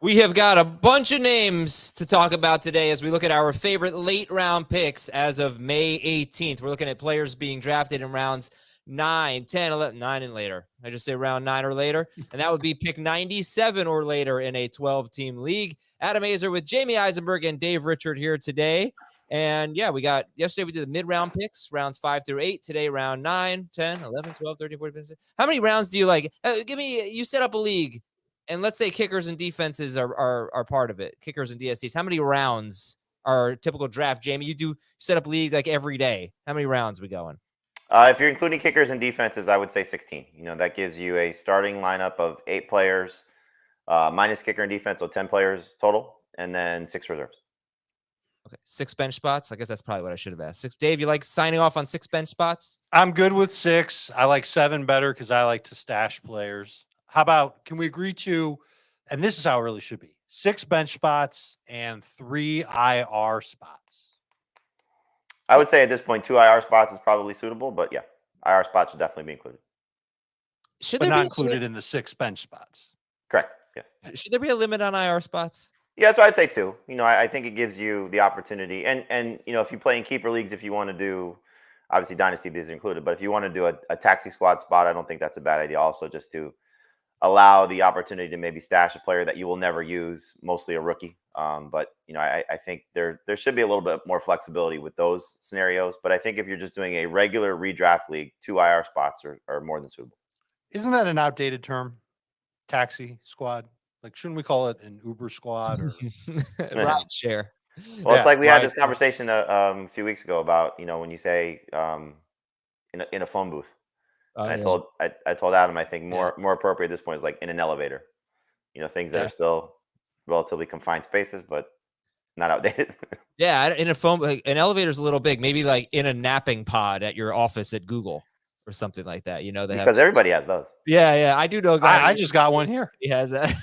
We have got a bunch of names to talk about today as we look at our favorite late round picks as of May 18th. We're looking at players being drafted in rounds 9, 10, 11, 9 and later. I just say round 9 or later. And that would be pick 97 or later in a 12-team league. Adam Azer with Jamie Eisenberg and Dave Richard here today. And yeah, yesterday we did the mid-round picks, rounds 5 through 8. Today, round 9, 10, 11, 12, 13, 14, 15. How many rounds do you like? You set up a league. And let's say kickers and defenses are part of it. Kickers and DSTs. How many rounds are typical draft? Jamie, you do set up league like every day. How many rounds are we going? If you're including kickers and defenses, I would say 16. That gives you a starting lineup of 8 players, minus kicker and defense, so 10 players total, and then 6 reserves. Okay, 6 bench spots. I guess that's probably what I should have asked. 6. Dave, you like signing off on 6 bench spots? I'm good with 6. I like 7 better because I like to stash players. How about, can we agree to, and this is how it really should be, 6 bench spots and 3 IR spots? I would say at this point, 2 IR spots is probably suitable, but yeah, IR spots should definitely be included. Should they be included in the 6 bench spots? Correct, yes. Should there be a limit on IR spots? Yeah, so I'd say 2. I think it gives you the opportunity. And if you play in keeper leagues, if you want to do, obviously Dynasty, these are included, but if you want to do a taxi squad spot, I don't think that's a bad idea also, just to allow the opportunity to maybe stash a player that you will never use, mostly a rookie. But I think there should be a little bit more flexibility with those scenarios. But I think if you're just doing a regular redraft league, 2 IR spots are more than suitable. Isn't that an outdated term? Taxi squad? Like, shouldn't we call it an Uber squad or ride share? Well, it's like we had this conversation a few weeks ago about when you say in a phone booth. I told Adam, I think more appropriate at this point is like in an elevator. Things that are still relatively confined spaces, but not outdated. Yeah, in a phone, like, an elevator's a little big. Maybe like in a napping pod at your office at Google or something like that. Because everybody has those. Yeah, I do know. I just got one here. He has that.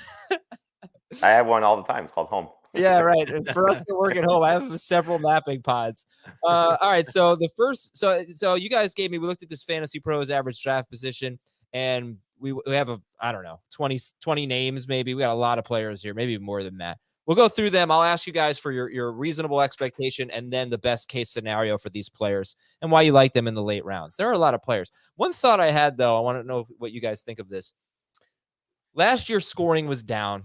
I have one all the time. It's called home. Yeah, right. For us to work at home, I have several napping pods. All right. So the first, so you guys we looked at this Fantasy Pros average draft position, and we have 20 names maybe. We got a lot of players here, maybe more than that. We'll go through them. I'll ask you guys for your reasonable expectation and then the best case scenario for these players and why you like them in the late rounds. There are a lot of players. One thought I had, though, I want to know what you guys think of this. Last year's scoring was down.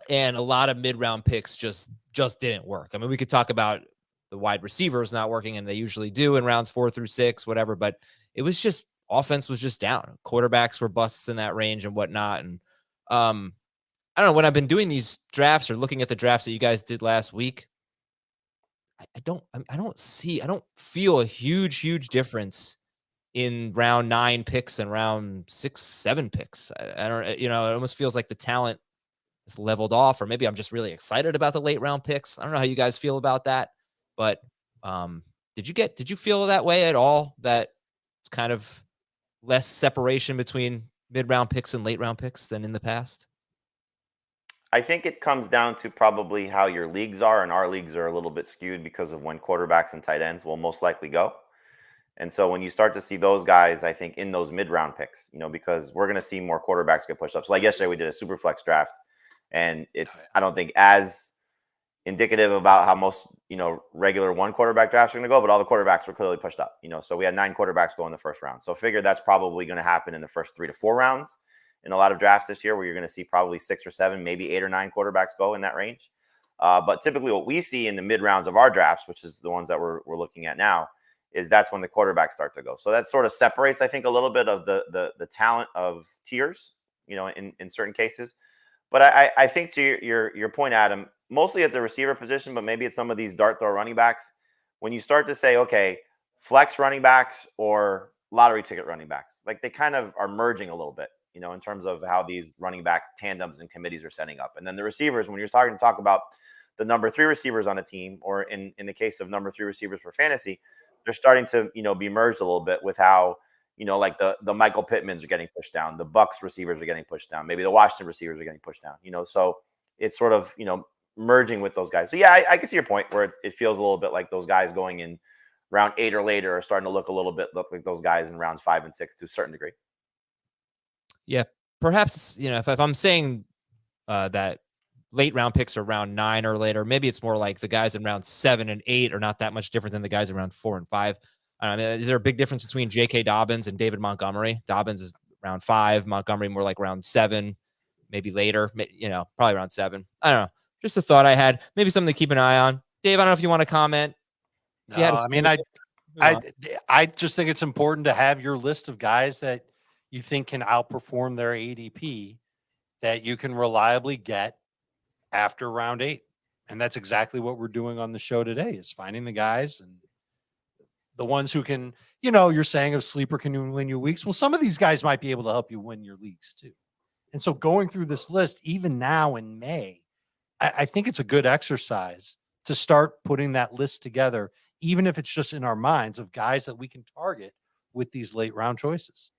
And a lot of mid-round picks just didn't work. I mean, we could talk about the wide receivers not working, and they usually do in rounds 4 through 6, whatever. But it was just offense was just down. Quarterbacks were busts in that range and whatnot. And I don't know, when I've been doing these drafts or looking at the drafts that you guys did last week, I don't feel a huge difference in round 9 picks and round 6, 7 picks. I don't, it almost feels like the talent is leveled off, or maybe I'm just really excited about the late round picks. I don't know how you guys feel about that, but did you feel that way at all, that it's kind of less separation between mid round picks and late round picks than in the past? I think it comes down to probably how your leagues are, and our leagues are a little bit skewed because of when quarterbacks and tight ends will most likely go. And so when you start to see those guys, I think in those mid round picks, because we're going to see more quarterbacks get pushed up. So like yesterday we did a super flex draft. And it's, I don't think, as indicative about how most, regular 1 quarterback drafts are going to go, but all the quarterbacks were clearly pushed up, So we had 9 quarterbacks go in the first round. So figure that's probably going to happen in the first 3 to 4 rounds in a lot of drafts this year, where you're going to see probably 6 or 7, maybe 8 or 9 quarterbacks go in that range. But typically what we see in the mid rounds of our drafts, which is the ones that we're looking at now, is that's when the quarterbacks start to go. So that sort of separates, I think, a little bit of the talent of tiers, in certain cases. But I think to your point, Adam, mostly at the receiver position, but maybe it's some of these dart throw running backs. When you start to say, okay, flex running backs or lottery ticket running backs, like they kind of are merging a little bit, in terms of how these running back tandems and committees are setting up. And then the receivers, when you're starting to talk about the number 3 receivers on a team, or in the case of number 3 receivers for fantasy, they're starting to, be merged a little bit with how, like the Michael Pittmans are getting pushed down. The Bucks receivers are getting pushed down. Maybe the Washington receivers are getting pushed down, so it's sort of, merging with those guys. So yeah, I can see your point where it feels a little bit like those guys going in round 8 or later are starting to look like those guys in rounds 5 and 6 to a certain degree. Yeah. Perhaps, if I'm saying that late round picks are round 9 or later. Maybe it's more like the guys in round 7 and 8 are not that much different than the guys around 4 and 5. I mean, is there a big difference between J.K. Dobbins and David Montgomery? Dobbins is round 5, Montgomery more like round 7, maybe later, probably around 7. I don't know. Just a thought I had. Maybe something to keep an eye on. Dave, I don't know if you want to comment. No, I mean, I just think it's important to have your list of guys that you think can outperform their ADP that you can reliably get after round 8. And that's exactly what we're doing on the show today, is finding the guys and the ones who can, you're saying if sleeper can win you weeks. Well, some of these guys might be able to help you win your leagues too. And so going through this list, even now in May, I think it's a good exercise to start putting that list together, even if it's just in our minds of guys that we can target with these late round choices.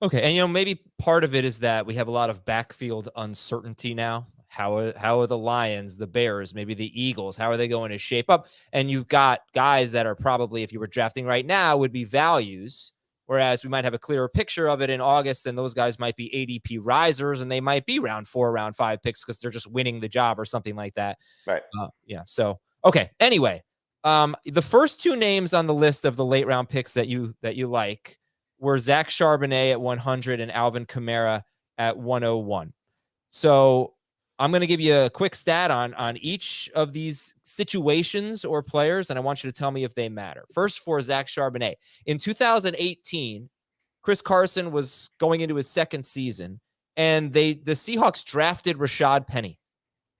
Okay. And, maybe part of it is that we have a lot of backfield uncertainty now. How are the Lions, the Bears, maybe the Eagles, how are they going to shape up? And you've got guys that are probably, if you were drafting right now, would be values, whereas we might have a clearer picture of it in August, and those guys might be ADP risers, and they might be round 4, round 5 picks because they're just winning the job or something like that. Right. So, okay. Anyway, the first 2 names on the list of the late round picks that you like were Zach Charbonnet at 100 and Alvin Kamara at 101. So I'm going to give you a quick stat on each of these situations or players, and I want you to tell me if they matter. First, for Zach Charbonnet. In 2018, Chris Carson was going into his second season, and the Seahawks drafted Rashaad Penny,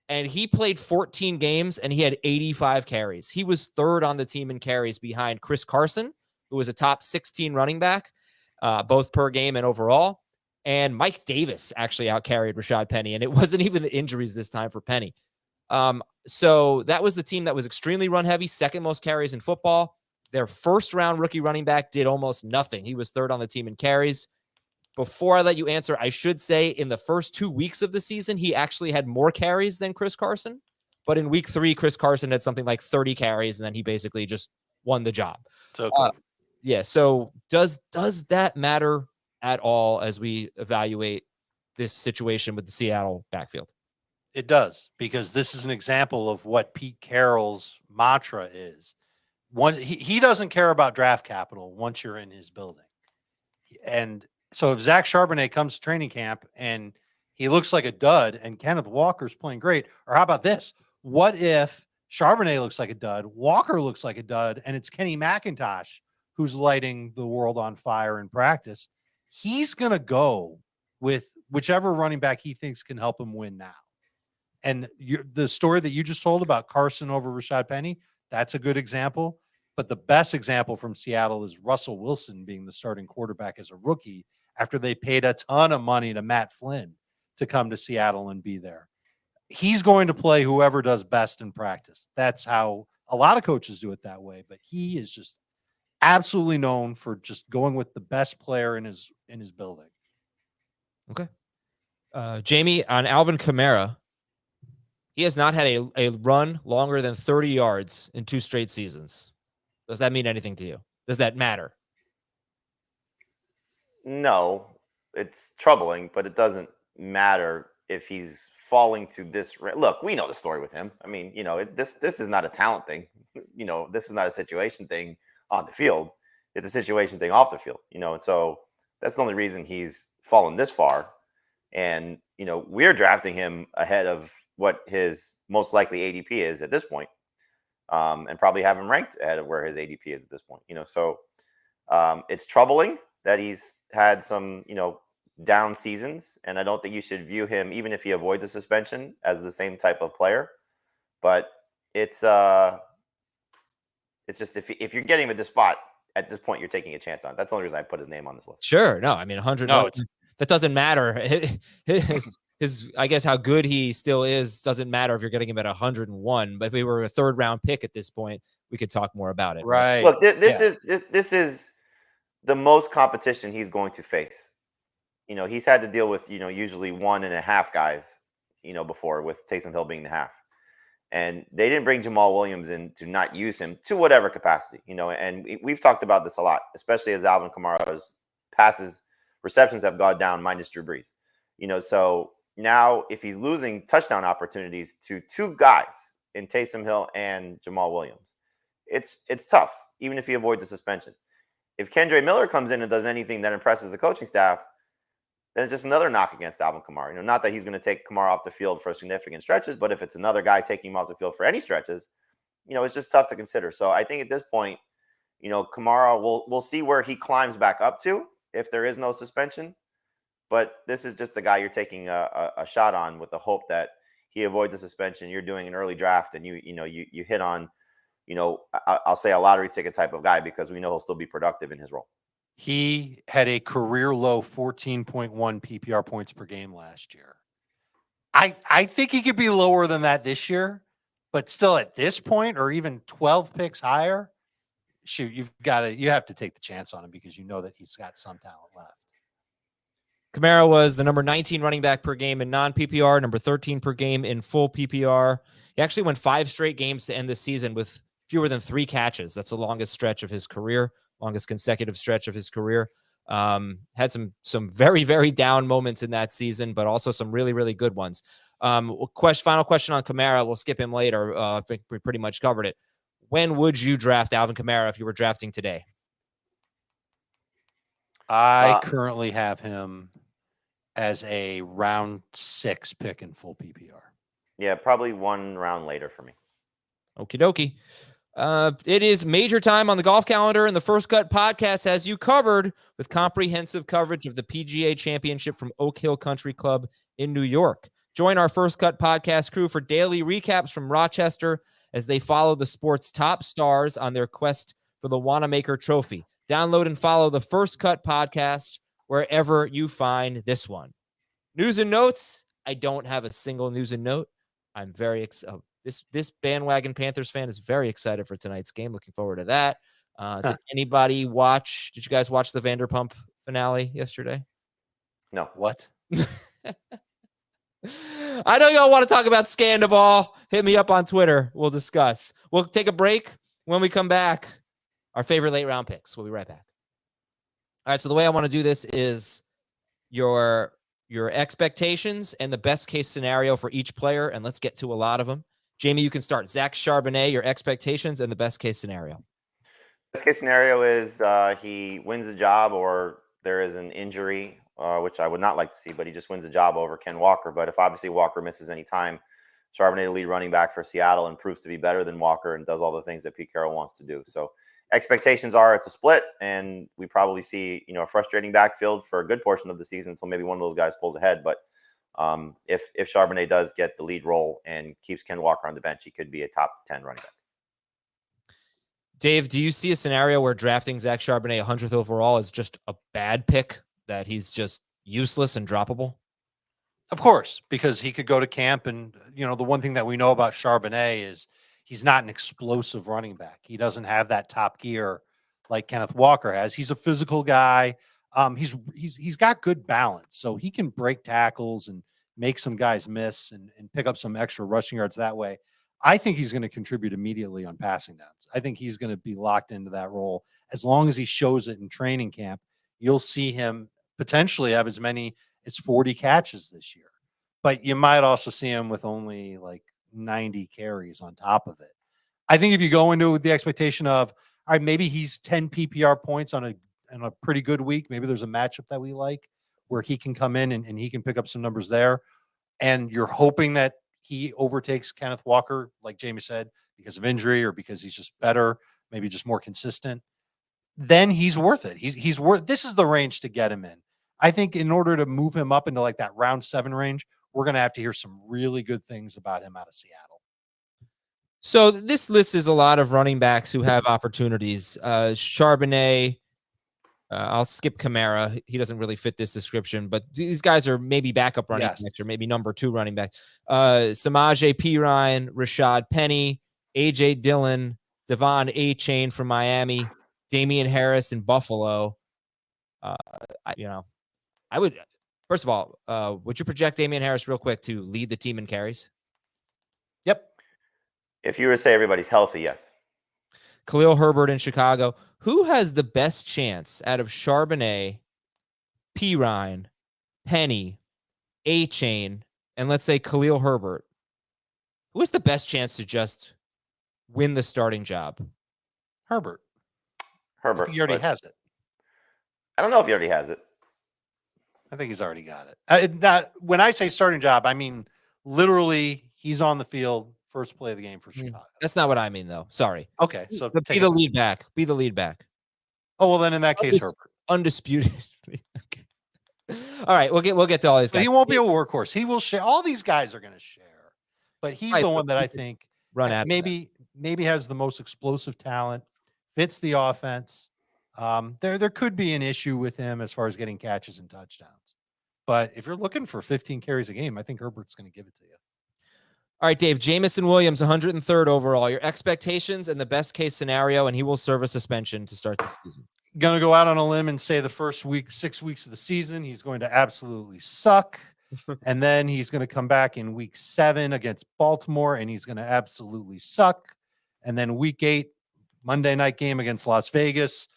and he played 14 games, and he had 85 carries. He was 3rd on the team in carries behind Chris Carson, who was a top 16 running back, both per game and overall. And Mike Davis actually outcarried Rashaad Penny, and it wasn't even the injuries this time for Penny. So that was the team that was extremely run heavy, 2nd most carries in football. Their first round rookie running back did almost nothing. He was 3rd on the team in carries. Before I let you answer, I should say in the first 2 weeks of the season, he actually had more carries than Chris Carson. But in week 3, Chris Carson had something like 30 carries, and then he basically just won the job. So does that matter at all as we evaluate this situation with the Seattle backfield? It does, because this is an example of what Pete Carroll's mantra is. He doesn't care about draft capital once you're in his building. And so if Zach Charbonnet comes to training camp and he looks like a dud and Kenneth Walker's playing great, or how about this? What if Charbonnet looks like a dud, Walker looks like a dud, and it's Kenny McIntosh who's lighting the world on fire in practice? He's going to go with whichever running back he thinks can help him win now. And the story that you just told about Carson over Rashaad Penny, that's a good example. But the best example from Seattle is Russell Wilson being the starting quarterback as a rookie after they paid a ton of money to Matt Flynn to come to Seattle and be there. He's going to play whoever does best in practice. That's how a lot of coaches do it that way. But he is just absolutely known for just going with the best player in his building. Okay. Jamie, on Alvin Kamara, he has not had a run longer than 30 yards in 2 straight seasons. Does that mean anything to you? Does that matter? No, it's troubling, but it doesn't matter if he's falling to this. Look, we know the story with him. I mean, this is not a talent thing. This is not a situation thing on the field. It's a situation thing off the field, and so that's the only reason he's fallen this far. And, we're drafting him ahead of what his most likely ADP is at this point, and probably have him ranked ahead of where his ADP is at this point, so it's troubling that he's had some, down seasons. And I don't think you should view him, even if he avoids a suspension, as the same type of player. But it's just if you're getting him at this spot, at this point, you're taking a chance on it. That's the only reason I put his name on this list. Sure. No, I mean, 100. No, that doesn't matter. His, I guess, how good he still is doesn't matter if you're getting him at 101. But if we were a 3rd round pick at this point, we could talk more about it. Right. Look, this is the most competition he's going to face. He's had to deal with, usually 1.5 guys, before, with Taysom Hill being the half. And they didn't bring Jamal Williams in to not use him to whatever capacity, and we've talked about this a lot, especially as Alvin Kamara's receptions have gone down minus Drew Brees, so Now, if he's losing touchdown opportunities to two guys in Taysom Hill and Jamal Williams, it's tough, even if he avoids a suspension. If Kendre Miller comes in and does anything that impresses the coaching staff, then it's just another knock against Alvin Kamara. Not that he's going to take Kamara off the field for significant stretches, but if it's another guy taking him off the field for any stretches, it's just tough to consider. So I think at this point, Kamara, we'll see where he climbs back up to if there is no suspension. But this is just a guy you're taking a shot on with the hope that he avoids a suspension. You're doing an early draft, and you hit on, I'll say a lottery ticket type of guy, because we know he'll still be productive in his role. He had a career low 14.1 PPR points per game last year. I think he could be lower than that this year, but still at this point, or even 12 picks higher, shoot, you have to take the chance on him because you know that he's got some talent left. Kamara was the number 19 running back per game in non-PPR, number 13 per game in full PPR. He actually went 5 straight games to end the season with fewer than 3 catches. That's the longest stretch of his career, longest consecutive stretch of his career. Had some very, very down moments in that season, but also some really, really good ones. Final question on Kamara. We'll skip him later. I think we pretty much covered it. When would you draft Alvin Kamara if you were drafting today? I currently have him as a round 6 pick in full PPR. Yeah, probably 1 round later for me. Okie dokie. It is major time on the golf calendar, and the First Cut podcast has you covered with comprehensive coverage of the PGA Championship from Oak Hill Country Club in New York. Join our First Cut podcast crew for daily recaps from Rochester as they follow the sport's top stars on their quest for the Wanamaker Trophy. Download and follow the First Cut podcast wherever you find this one. News and notes. I don't have a single news and note. I'm very excited. This bandwagon Panthers fan is very excited for tonight's game. Looking forward to that. Did anybody watch? Did you guys watch the Vanderpump finale yesterday? No. What? I know y'all want to talk about Scandival. Hit me up on Twitter. We'll discuss. We'll take a break. When we come back, our favorite late round picks. We'll be right back. All right, so the way I want to do this is your expectations and the best case scenario for each player, and let's get to a lot of them. Jamie, you can start. Zach Charbonnet, your expectations and the best case scenario. Best case scenario is he wins the job, or there is an injury, which I would not like to see, but he just wins the job over Ken Walker. But if obviously Walker misses any time, Charbonnet, the lead running back for Seattle, and proves to be better than Walker and does all the things that Pete Carroll wants to do. So expectations are it's a split, and we probably see a frustrating backfield for a good portion of the season until maybe one of those guys pulls ahead. But if Charbonnet does get the lead role and keeps Ken Walker on the bench, he could be a top 10 running back. Dave, do you see a scenario where drafting Zach Charbonnet 100th overall is just a bad pick, that he's just useless and droppable? Of course, because he could go to camp, and the one thing that we know about Charbonnet is he's not an explosive running back. He doesn't have that top gear like Kenneth Walker has. He's a physical guy. He's got good balance, so he can break tackles and make some guys miss and pick up some extra rushing yards that way. I think he's going to contribute immediately on passing downs. I think he's going to be locked into that role. As long as he shows it in training camp, you'll see him potentially have as many as 40 catches this year. But you might also see him with only like 90 carries on top of it. I think if you go into it with the expectation of, all right, maybe he's 10 PPR points on a pretty good week. Maybe there's a matchup that we like where he can come in and he can pick up some numbers there. And you're hoping that he overtakes Kenneth Walker, like Jamie said, because of injury or because he's just better, maybe just more consistent. Then he's worth it. He's worth. This is the range to get him in. I think in order to move him up into like that round 7 range, we're going to have to hear some really good things about him out of Seattle. So this list is a lot of running backs who have opportunities. Charbonnet, I'll skip Kamara. He doesn't really fit this description, but these guys are maybe backup running backs or maybe number 2 running back. Samaje Perine, Rashaad Penny, AJ Dillon, Devon Achane from Miami, Damien Harris in Buffalo. I would, first of all, would you project Damien Harris real quick to lead the team in carries? Yep. If you were to say everybody's healthy, yes. Khalil Herbert in Chicago. Who has the best chance out of Charbonnet, Perine, Penny, Achane, and let's say Khalil Herbert, who has the best chance to just win the starting job? Herbert. I Herbert. think he already has it. I don't know if he already has it. I think he's already got it. When I say starting job, I mean literally he's on the field, first play of the game for Chicago. That's not what I mean, though. Sorry. Okay, so be the lead back. Be the lead back. Oh, well, then in that case, Herbert. Undisputed. Okay. All right, we'll get to all these guys. But he won't be a workhorse. He will share. All these guys are going to share. But he's the one that I think maybe has the most explosive talent, fits the offense. There could be an issue with him as far as getting catches and touchdowns. But if you're looking for 15 carries a game, I think Herbert's going to give it to you. All right, Dave, Jameson Williams, 103rd overall. Your expectations and the best case scenario, and he will serve a suspension to start the season. Going to go out on a limb and say the first 6 weeks of the season, he's going to absolutely suck. And then he's going to come back in week 7 against Baltimore, and he's going to absolutely suck. And then week 8, Monday night game against Las Vegas,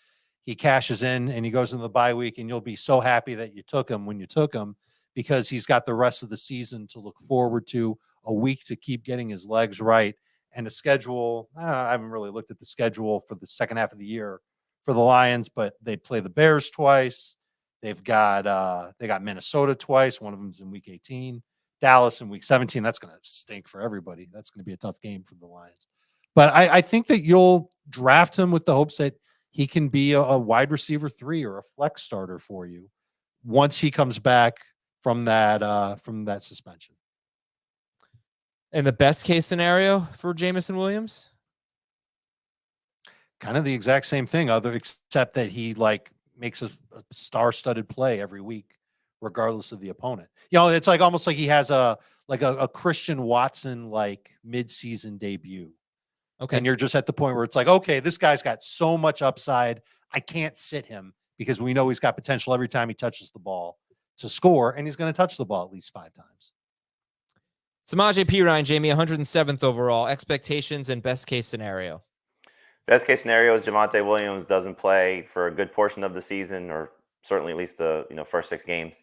he cashes in and he goes into the bye week, and you'll be so happy that you took him when you took him, because he's got the rest of the season to look forward to, a week to keep getting his legs right, and a schedule. I haven't really looked at the schedule for the second half of the year for the Lions, but they play the Bears twice. They've got Minnesota twice. One of them's in week 18, Dallas in week 17. That's going to stink for everybody. That's going to be a tough game for the Lions. But I think that you'll draft him with the hopes that he can be a wide receiver 3 or a flex starter for you once he comes back from that suspension. And the best case scenario for Jameson Williams? Kind of the exact same thing, except that he makes a star-studded play every week, regardless of the opponent. It's almost like he has a Christian Watson mid-season debut. Okay. And you're just at the point where it's okay, this guy's got so much upside. I can't sit him because we know he's got potential every time he touches the ball to score, and he's going to touch the ball at least 5 times. Samaje Perine, Jamie, 107th overall. Expectations and best case scenario. Best case scenario is Javonte Williams doesn't play for a good portion of the season, or certainly at least the first 6 games.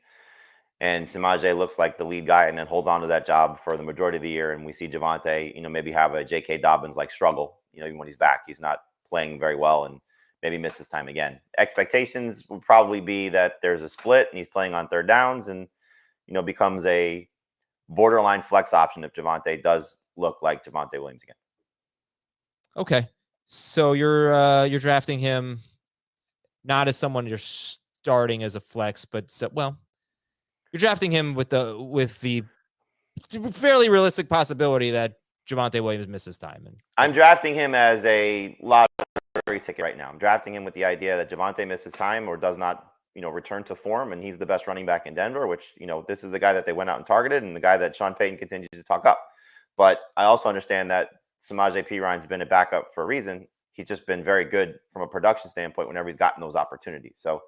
And Samaje looks like the lead guy and then holds on to that job for the majority of the year. And we see Javonte, maybe have a J.K. Dobbins struggle. Even when he's back, he's not playing very well and maybe misses time again. Expectations would probably be that there's a split and he's playing on third downs and becomes a borderline flex option if Javonte does look like Javonte Williams again. Okay. So you're drafting him not as someone you're starting as a flex, but you're drafting him with the fairly realistic possibility that Javonte Williams misses time. And I'm drafting him as a lottery ticket right now. I'm drafting him with the idea that Javonte misses time or does not return to form, and he's the best running back in Denver, which, this is the guy that they went out and targeted and the guy that Sean Payton continues to talk up. But I also understand that Samaje Perine's been a backup for a reason. He's just been very good from a production standpoint whenever he's gotten those opportunities. So,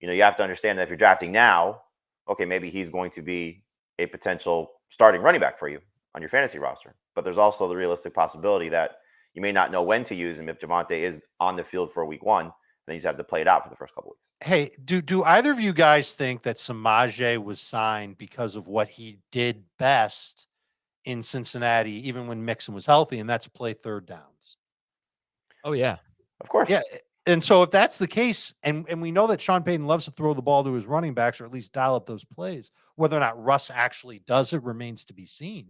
you have to understand that if you're drafting now, okay, maybe he's going to be a potential starting running back for you on your fantasy roster. But there's also the realistic possibility that you may not know when to use him if Javonte is on the field for week 1. Then you just have to play it out for the first couple weeks. Hey, do either of you guys think that Samaje was signed because of what he did best in Cincinnati, even when Mixon was healthy, and that's play third downs? Oh, yeah. Of course. Yeah. And so if that's the case, and we know that Sean Payton loves to throw the ball to his running backs or at least dial up those plays, whether or not Russ actually does it remains to be seen.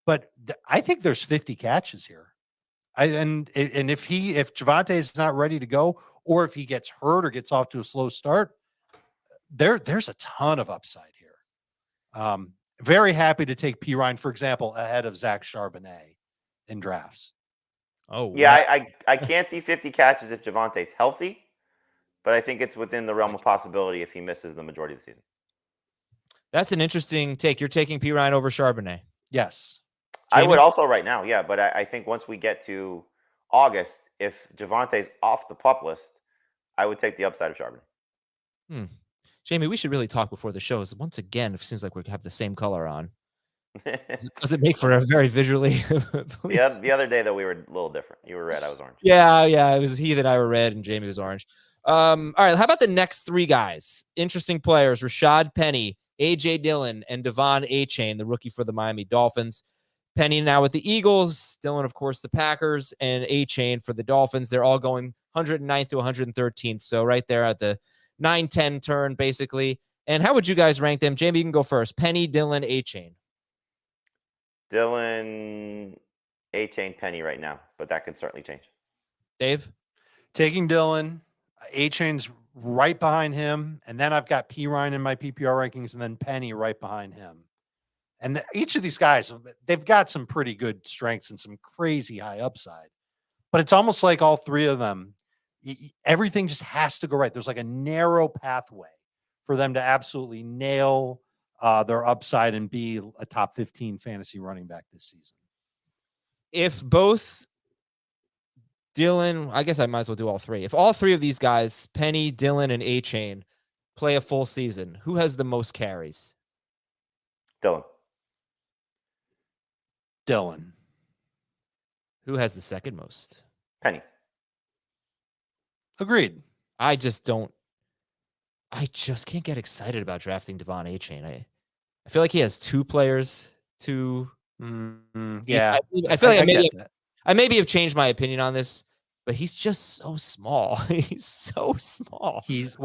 But I think there's 50 catches here. And if Javonte is not ready to go, or if he gets hurt or gets off to a slow start, there's a ton of upside here. Very happy to take Perine, for example, ahead of Zach Charbonnet in drafts. Oh, yeah. I can't see 50 catches if Javonte's healthy, but I think it's within the realm of possibility if he misses the majority of the season. That's an interesting take. You're taking Perine over Charbonnet. Yes. Jamie? I would also right now, yeah. But I think once we get to August, if Javonte's off the pup list, I would take the upside of Charbonnet. Jamie, we should really talk before the show. Once again, it seems like we have the same color on. Does it make for a very visually? The other day, though, we were a little different. You were red. I was orange. Yeah. It was Heath and I were red, and Jamie was orange. All right. How about the next 3 guys? Interesting players. Rashaad Penny, A.J. Dillon and Devon Achane, the rookie for the Miami Dolphins. Penny now with the Eagles, Dillon, of course, the Packers, and Achane for the Dolphins. They're all going 109th to 113th. So right there at the 9-10 turn, basically. And how would you guys rank them? Jamie, you can go first. Penny, Dillon, Achane. Dillon, Achane, Penny right now, but that can certainly change. Dave? Taking Dillon, Achane's right behind him, and then I've got Perine in my PPR rankings, and then Penny right behind him. And each of these guys, they've got some pretty good strengths and some crazy high upside. But it's almost like all three of them, everything just has to go right. There's like a narrow pathway for them to absolutely nail their upside and be a top 15 fantasy running back this season. If both Dillon, I guess I might as well do all three. If all three of these guys, Penny, Dillon, and Achane, play a full season, who has the most carries? Dillon. Dillon. Who has the second most? Penny. Agreed. I just can't get excited about drafting Devon Achane. I feel like he has two players to. Yeah. I feel like I maybe have changed my opinion on this, but he's just so small. He's so small. He's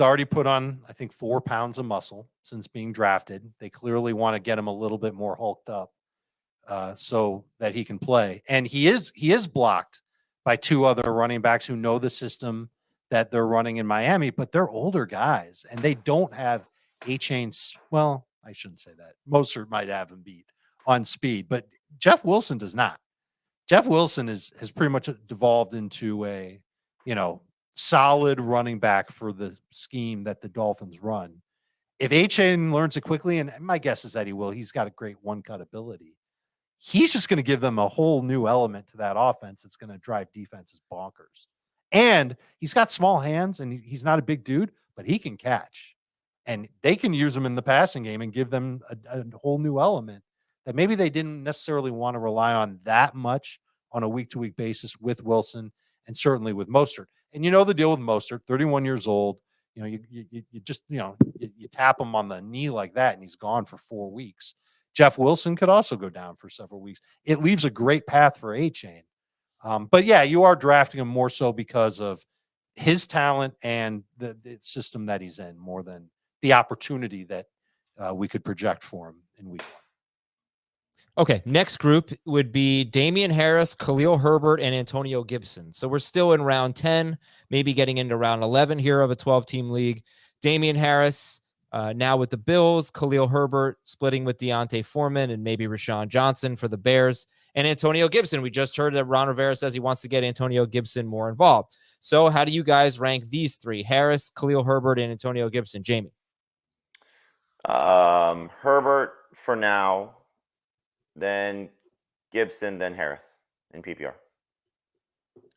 already put on, I think, 4 pounds of muscle since being drafted. They clearly want to get him a little bit more hulked up so that he can play. And he is blocked by 2 other running backs who know the system that they're running in Miami, but they're older guys and they don't have Achane's. Well, I shouldn't say that. Mostert might have him beat on speed, but Jeff Wilson does not. Jeff Wilson has pretty much devolved into a, solid running back for the scheme that the Dolphins run. If Achane learns it quickly, and my guess is that he will, he's got a great one-cut ability. He's just going to give them a whole new element to that offense. It's going to drive defenses bonkers. And he's got small hands, and he's not a big dude, but he can catch. And they can use him in the passing game and give them a whole new element that maybe they didn't necessarily want to rely on that much on a week-to-week basis with Wilson and certainly with Mostert. And you know the deal with Mostert, 31 years old. You just tap him on the knee like that, and he's gone for 4 weeks. Jeff Wilson could also go down for several weeks. It leaves a great path for Achane. But yeah, you are drafting him more so because of his talent and the system that he's in more than the opportunity that we could project for him in week 1. Okay, next group would be Damien Harris, Khalil Herbert, and Antonio Gibson. So we're still in round 10, maybe getting into round 11 here of a 12-team league. Damien Harris now with the Bills, Khalil Herbert splitting with Deontay Foreman and maybe Rashaad Johnson for the Bears, and Antonio Gibson. We just heard that Ron Rivera says he wants to get Antonio Gibson more involved. So how do you guys rank these three? Harris, Khalil Herbert, and Antonio Gibson. Jamie? Herbert for now, then Gibson, then Harris in PPR.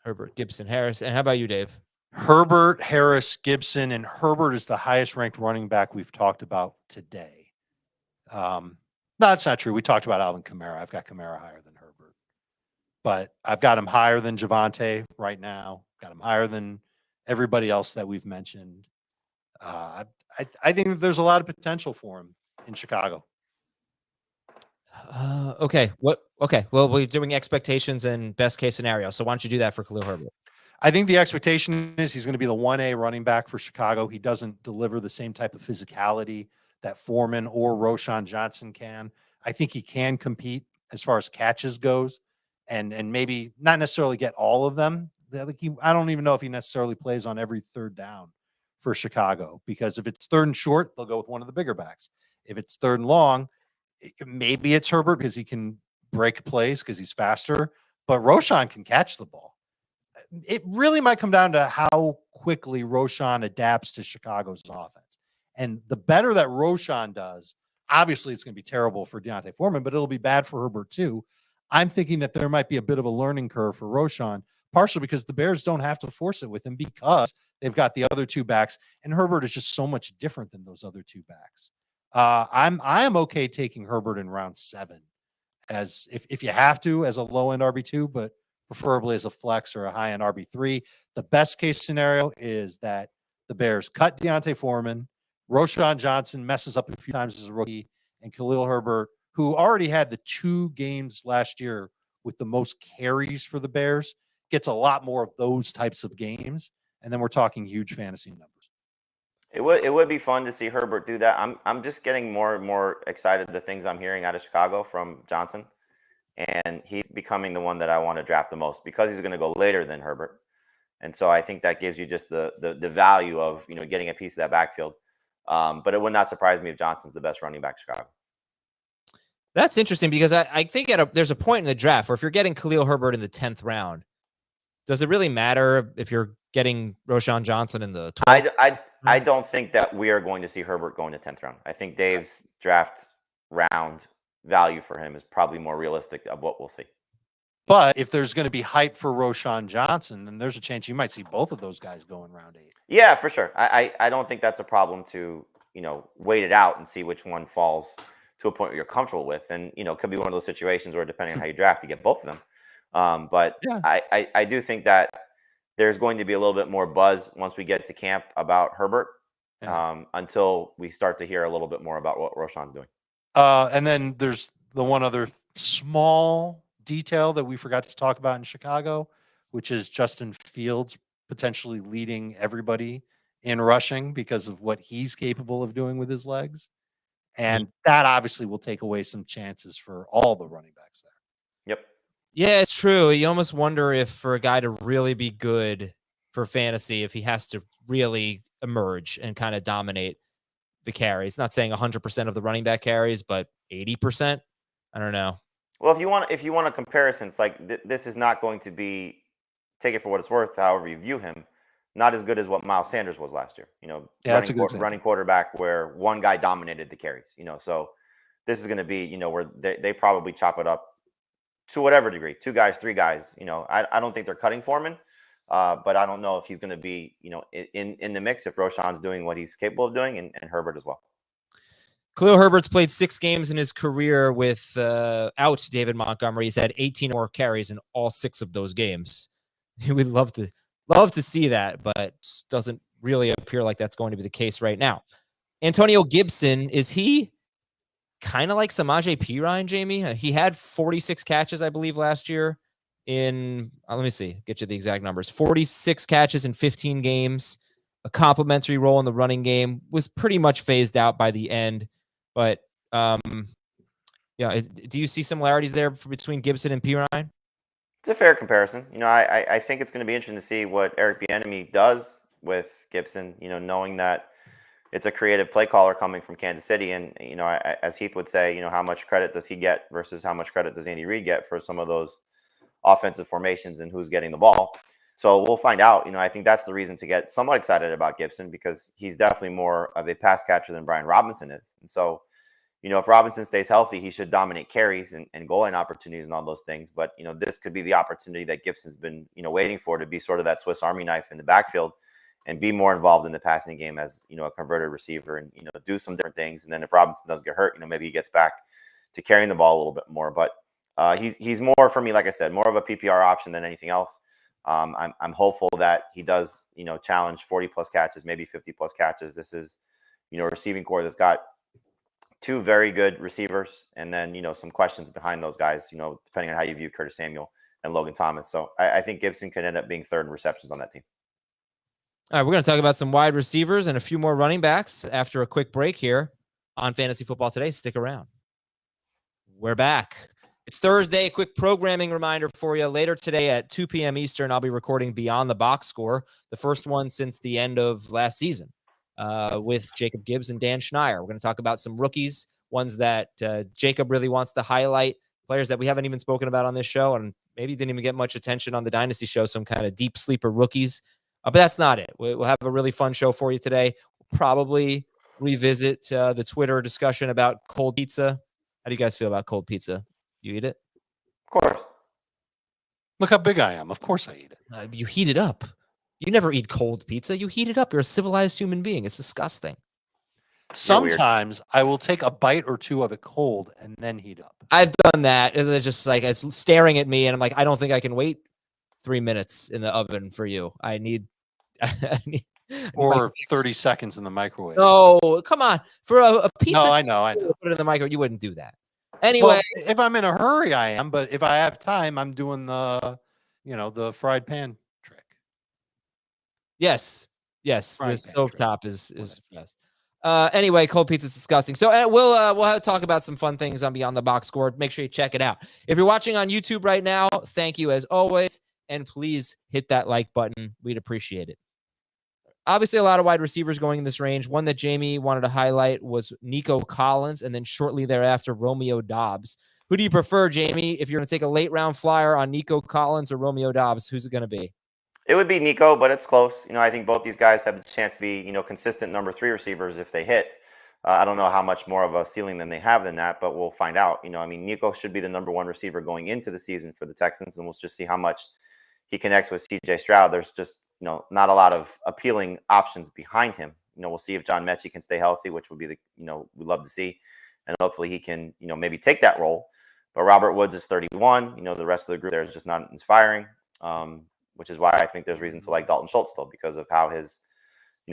Herbert, Gibson, Harris. And how about you, Dave? Herbert, Harris, Gibson, and Herbert is the highest ranked running back we've talked about today. No, that's not true. We talked about Alvin Kamara. I've got Kamara higher than Herbert, but I've got him higher than Javonte right now. Got him higher than everybody else that we've mentioned. I think that there's a lot of potential for him in Chicago. Okay. Okay. Well, we're doing expectations and best case scenario. So why don't you do that for Khalil Herbert? I think the expectation is he's going to be the 1A running back for Chicago. He doesn't deliver the same type of physicality that Foreman or Rochon Johnson can. I think he can compete as far as catches goes and maybe not necessarily get all of them. I don't even know if he necessarily plays on every third down for Chicago, because if it's third and short, they'll go with one of the bigger backs. If it's third and long, maybe it's Herbert because he can break plays because he's faster, but Rochon can catch the ball. It really might come down to how quickly Rochon adapts to Chicago's offense. And the better that Rochon does, obviously it's going to be terrible for Deontay Foreman, but it'll be bad for Herbert too. I'm thinking that there might be a bit of a learning curve for Rochon, partially because the Bears don't have to force it with him because they've got the other two backs, and Herbert is just so much different than those other two backs. I am okay taking Herbert in round 7 as if you have to as a low end RB2, but preferably as a flex or a high end RB3. The best case scenario is that the Bears cut Deontay Foreman, Rochon Johnson messes up a few times as a rookie, and Khalil Herbert, who already had the 2 games last year with the most carries for the Bears, gets a lot more of those types of games. And then we're talking huge fantasy numbers. It would be fun to see Herbert do that. I'm just getting more and more excited the things I'm hearing out of Chicago from Johnson, and he's becoming the one that I want to draft the most because he's going to go later than Herbert, and so I think that gives you just the value of getting a piece of that backfield. But it would not surprise me if Johnson's the best running back in Chicago. That's interesting because I think there's a point in the draft where if you're getting Khalil Herbert in the 10th round, does it really matter if you're getting Rochon Johnson in the 12th? I don't think that we are going to see Herbert go in the 10th round. I think Dave's draft round value for him is probably more realistic of what we'll see. But if there's going to be hype for Rochon Johnson, then there's a chance you might see both of those guys go in round 8. Yeah, for sure. I don't think that's a problem to, wait it out and see which one falls to a point where you're comfortable with. And, it could be one of those situations where depending on how you draft, you get both of them. But yeah. I do think that there's going to be a little bit more buzz once we get to camp about Herbert until we start to hear a little bit more about what Rochon's doing. And then there's the one other small detail that we forgot to talk about in Chicago, which is Justin Fields potentially leading everybody in rushing because of what he's capable of doing with his legs. And that obviously will take away some chances for all the running backs there. Yep. Yeah, it's true. You almost wonder if for a guy to really be good for fantasy, if he has to really emerge and kind of dominate the carries. Not saying 100% of the running back carries, but 80%. I don't know. Well, if you want a comparison, it's like this is not going to be, take it for what it's worth, however you view him, not as good as what Miles Sanders was last year. Running quarterback where one guy dominated the carries. So this is going to be where they probably chop it up to whatever degree, 2 guys, 3 guys. I don't think they're cutting Foreman, but I don't know if he's going to be in the mix if Rochon's doing what he's capable of doing and Herbert as well. Khalil Herbert's played 6 games in his career with out David Montgomery. He's had 18 or more carries in all 6 of those games. We'd love to see that, but doesn't really appear like that's going to be the case right now. Antonio Gibson, is he kind of like Samaje Perine, Jamie? He had 46 catches, I believe, last year in, let me see, get you the exact numbers. 46 catches in 15 games, a complimentary role in the running game, was pretty much phased out by the end. But, do you see similarities there between Gibson and Perine? It's a fair comparison. I think it's going to be interesting to see what Eric Bieniemy does with Gibson, knowing that it's a creative play caller coming from Kansas City. And, as Heath would say, how much credit does he get versus how much credit does Andy Reid get for some of those offensive formations and who's getting the ball. So we'll find out. I think that's the reason to get somewhat excited about Gibson because he's definitely more of a pass catcher than Brian Robinson is. And so, if Robinson stays healthy, he should dominate carries and goal line opportunities and all those things. But, this could be the opportunity that Gibson's been, waiting for to be sort of that Swiss Army knife in the backfield and be more involved in the passing game as, a converted receiver and, do some different things. And then if Robinson doesn't get hurt, maybe he gets back to carrying the ball a little bit more. But he's more, for me, like I said, more of a PPR option than anything else. I'm hopeful that he does, challenge 40+ catches, maybe 50+ catches. This is, a receiving core that's got 2 very good receivers and then, some questions behind those guys, depending on how you view Curtis Samuel and Logan Thomas. So I think Gibson could end up being 3rd in receptions on that team. All right, we're going to talk about some wide receivers and a few more running backs after a quick break here on Fantasy Football Today. Stick around. We're back. It's Thursday. A quick programming reminder for you. Later today at 2 p.m. Eastern, I'll be recording Beyond the Box Score, the first one since the end of last season, with Jacob Gibbs and Dan Schneier. We're going to talk about some rookies, ones that Jacob really wants to highlight, players that we haven't even spoken about on this show and maybe didn't even get much attention on the Dynasty show, some kind of deep sleeper rookies. But that's not it. We'll have a really fun show for you today. We'll probably revisit the Twitter discussion about cold pizza. How do you guys feel about cold pizza? You eat it? Of course. Look how big I am. Of course I eat it. You heat it up. You never eat cold pizza. You heat it up. You're a civilized human being. It's disgusting. Sometimes I will take a bite or 2 of it cold and then heat up. I've done that. It's just like it's staring at me, and I'm like, I don't think I can wait 3 minutes in the oven for you. I need or 30 seconds in the microwave. No, come on. For a pizza, No, I know. put it in the microwave. You wouldn't do that. Anyway, well, if I'm in a hurry, I am. But if I have time, I'm doing the fried pan trick. yes, the stovetop is best. Anyway, cold pizza is disgusting. So we'll talk about some fun things on Beyond the Box Score. Make sure you check it out. If you're watching on YouTube right now, thank you as always, and please hit that like button. We'd appreciate it. Obviously, a lot of wide receivers going in this range. One that Jamie wanted to highlight was Nico Collins, and then shortly thereafter, Romeo Doubs. Who do you prefer, Jamie? If you're going to take a late round flyer on Nico Collins or Romeo Doubs, who's it going to be? It would be Nico, but it's close. I think both these guys have the chance to be, consistent number 3 receivers if they hit. I don't know how much more of a ceiling than they have than that, but we'll find out. Nico should be the number 1 receiver going into the season for the Texans, and we'll just see how much he connects with CJ Stroud. There's just, not a lot of appealing options behind him. We'll see if John Mechie can stay healthy, which would be we'd love to see. And hopefully he can, maybe take that role. But Robert Woods is 31. The rest of the group there is just not inspiring, which is why I think there's reason to like Dalton Schultz still, because of how his,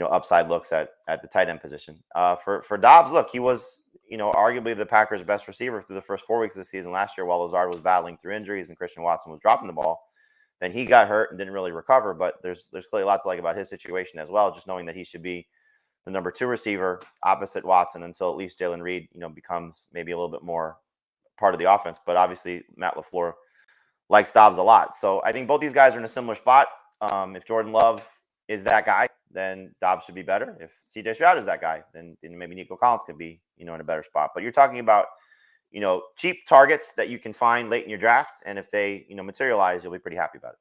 upside looks at the tight end position. For Doubs, look, he was, arguably the Packers' best receiver through the first 4 weeks of the season last year, while Lazard was battling through injuries and Christian Watson was dropping the ball. Then he got hurt and didn't really recover, but there's clearly a lot to like about his situation as well, just knowing that he should be the number 2 receiver opposite Watson until at least Jalen Reed, becomes maybe a little bit more part of the offense. But obviously Matt LaFleur likes Doubs a lot. So I think both these guys are in a similar spot. If Jordan Love is that guy, then Doubs should be better. If CJ Stroud is that guy, then maybe Nico Collins could be, in a better spot. But you're talking about, cheap targets that you can find late in your draft. And if they, materialize, you'll be pretty happy about it.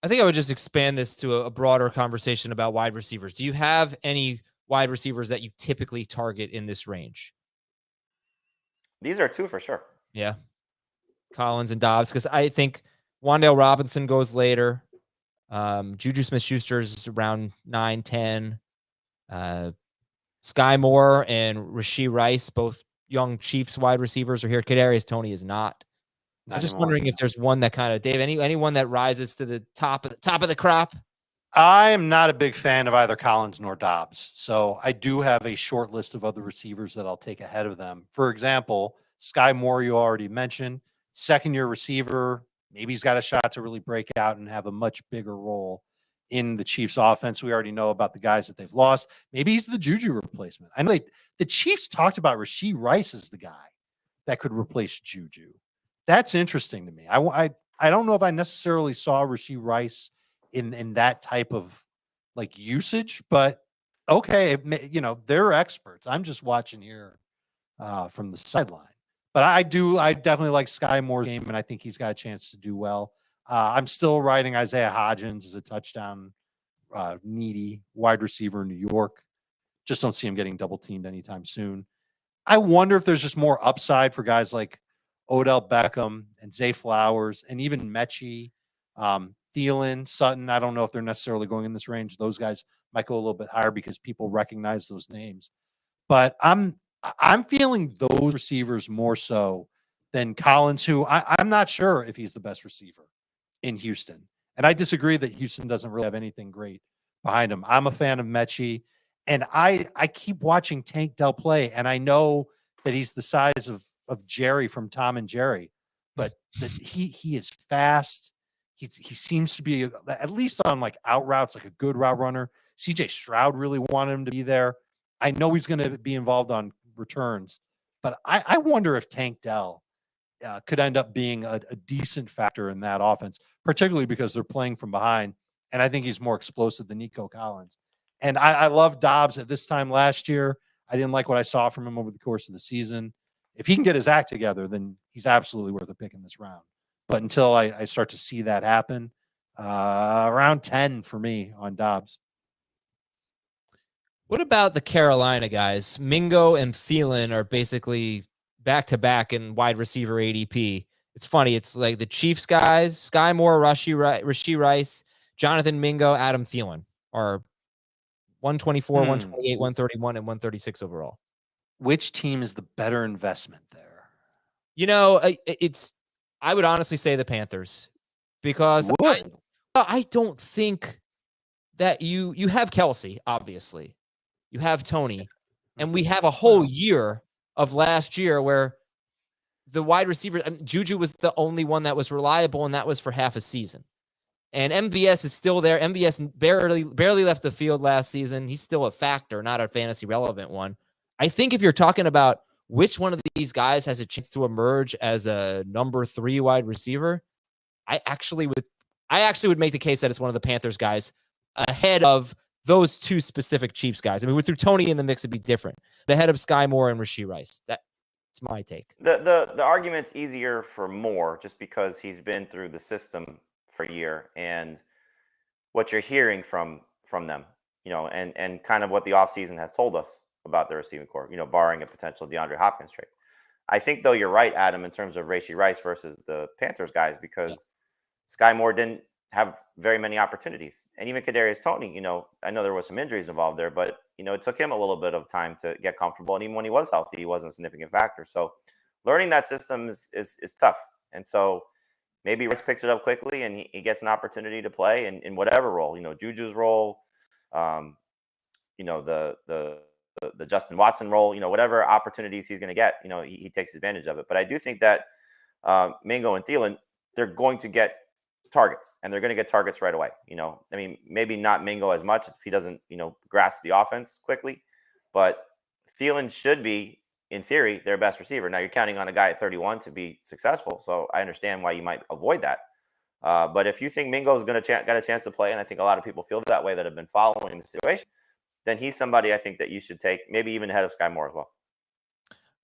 I think I would just expand this to a broader conversation about wide receivers. Do you have any wide receivers that you typically target in this range? These are 2 for sure. Yeah. Collins and Doubs, because I think Wan'Dale Robinson goes later. Juju Smith-Schuster is around 9, 10. Skyy Moore and Rashee Rice, both young Chiefs wide receivers, are here. Kadarius Toney is not. I'm just wondering if there's one that kind of, Dave, anyone that rises to the top of the crop. I am not a big fan of either Collins nor Doubs, so I do have a short list of other receivers that I'll take ahead of them. For example, Skyy Moore, you already mentioned, second-year receiver. Maybe he's got a shot to really break out and have a much bigger role in the Chiefs' offense. We already know about the guys that they've lost. Maybe he's the Juju replacement. I know the Chiefs talked about Rashee Rice as the guy that could replace Juju. That's interesting to me. I don't know if I necessarily saw Rashee Rice in that type of like usage, but okay, they're experts. I'm just watching here from the sideline. But I definitely like Skyy Moore's game, and I think he's got a chance to do well. I'm still riding Isaiah Hodgins as a touchdown needy wide receiver in New York. Just don't see him getting double teamed anytime soon. I wonder if there's just more upside for guys like Odell Beckham and Zay Flowers and even Mechie, Thielen, Sutton. I don't know if they're necessarily going in this range. Those guys might go a little bit higher because people recognize those names. But I'm feeling those receivers more so than Collins, who I'm not sure if he's the best receiver in Houston. And I disagree that Houston doesn't really have anything great behind him. I'm a fan of Mechie, and I keep watching Tank Dell play, and I know that he's the size of Jerry from Tom and Jerry, but that he is fast. He seems to be, at least on like out routes, like a good route runner. CJ Stroud really wanted him to be there. I know he's going to be involved on returns, but I wonder if Tank Dell could end up being a decent factor in that offense, particularly because they're playing from behind. And I think he's more explosive than Nico Collins. And I love Doubs at this time last year. I didn't like what I saw from him over the course of the season. If he can get his act together, then he's absolutely worth a pick in this round. But until I start to see that happen, around 10 for me on Doubs. What about the Carolina guys? Mingo and Thielen are basically back-to-back in wide receiver ADP. It's funny. It's like the Chiefs guys, Skyy Moore, Rashee Rice, Jonathan Mingo, Adam Thielen are 124, 128, 131, and 136 overall. Which team is the better investment there? I would honestly say the Panthers, because I don't think that you have Kelsey, obviously. You have Tony. And we have a whole year of last year where the wide receiver, Juju was the only one that was reliable, and that was for half a season. And MVS is still there. MVS barely left the field last season. He's still a factor, not a fantasy relevant one. I think if you're talking about which one of these guys has a chance to emerge as a number 3 wide receiver, I actually would make the case that it's one of the Panthers guys ahead of those 2 specific Chiefs guys. I mean, with Tony in the mix, it'd be different. Ahead of Skyy Moore and Rashee Rice. That's my take. The argument's easier for Moore just because he's been through the system for a year, and what you're hearing from them, and kind of what the offseason has told us about the receiving corps, barring a potential DeAndre Hopkins trade. I think, though, you're right, Adam, in terms of Rashee Rice versus the Panthers guys, because Skyy Moore didn't have very many opportunities. And even Kadarius Toney, I know there was some injuries involved there, but, it took him a little bit of time to get comfortable. And even when he was healthy, he wasn't a significant factor. So learning that system is tough. And so maybe Rice picks it up quickly and he gets an opportunity to play in whatever role, Juju's role, the Justin Watson role, whatever opportunities he's going to get, he takes advantage of it. But I do think that Mingo and Thielen, they're going to get targets, and they're going to get targets right away. Maybe not Mingo as much if he doesn't, grasp the offense quickly, but Thielen should be, in theory, their best receiver. Now you're counting on a guy at 31 to be successful, so I understand why you might avoid that. But if you think Mingo's got a chance to play, and I think a lot of people feel that way that have been following the situation, then he's somebody I think that you should take, maybe even ahead of Skyy Moore as well.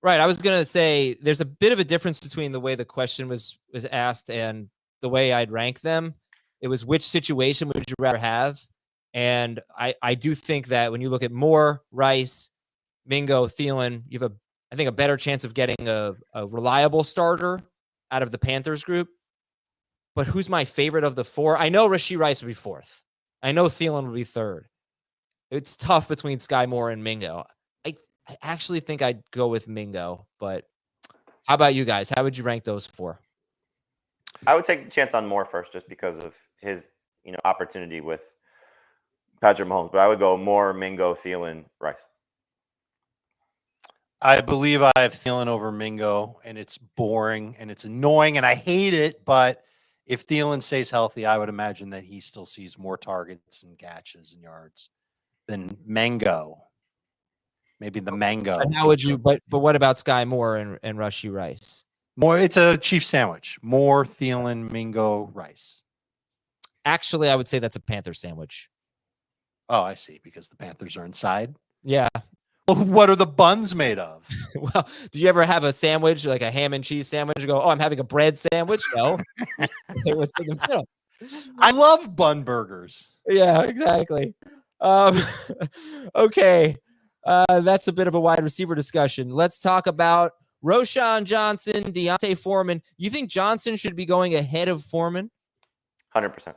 Right. I was going to say there's a bit of a difference between the way the question was asked and the way I'd rank them. It was, which situation would you rather have? And I do think that when you look at Moore, Rice, Mingo, Thielen, you have I think a better chance of getting a reliable starter out of the Panthers group. But who's my favorite of the 4? I know Rashee Rice would be 4th. I know Thielen would be 3rd. It's tough between Skyy Moore and Mingo. I actually think I'd go with Mingo, but how about you guys? How would you rank those 4? I would take the chance on Moore first, just because of his, opportunity with Patrick Mahomes. But I would go Moore, Mingo, Thielen, Rice. I believe I have Thielen over Mingo, and it's boring and it's annoying and I hate it. But if Thielen stays healthy, I would imagine that he still sees more targets and catches and yards than Mingo. Maybe the Mango. And how would you? But what about Skyy Moore and Rashee Rice? More, it's a Chief sandwich. Moore, Thielen, Mingo, Rice. Actually, I would say that's a Panther sandwich. Oh, I see. Because the Panthers are inside. Yeah. Well, what are the buns made of? Well, do you ever have a sandwich, like a ham and cheese sandwich? You go, oh, I'm having a bread sandwich. No. What's in the middle? I love bun burgers. Yeah, exactly. Okay. That's a bit of a wide receiver discussion. Let's talk about Rochon Johnson, D'Onta Foreman. You think Johnson should be going ahead of Foreman? 100%.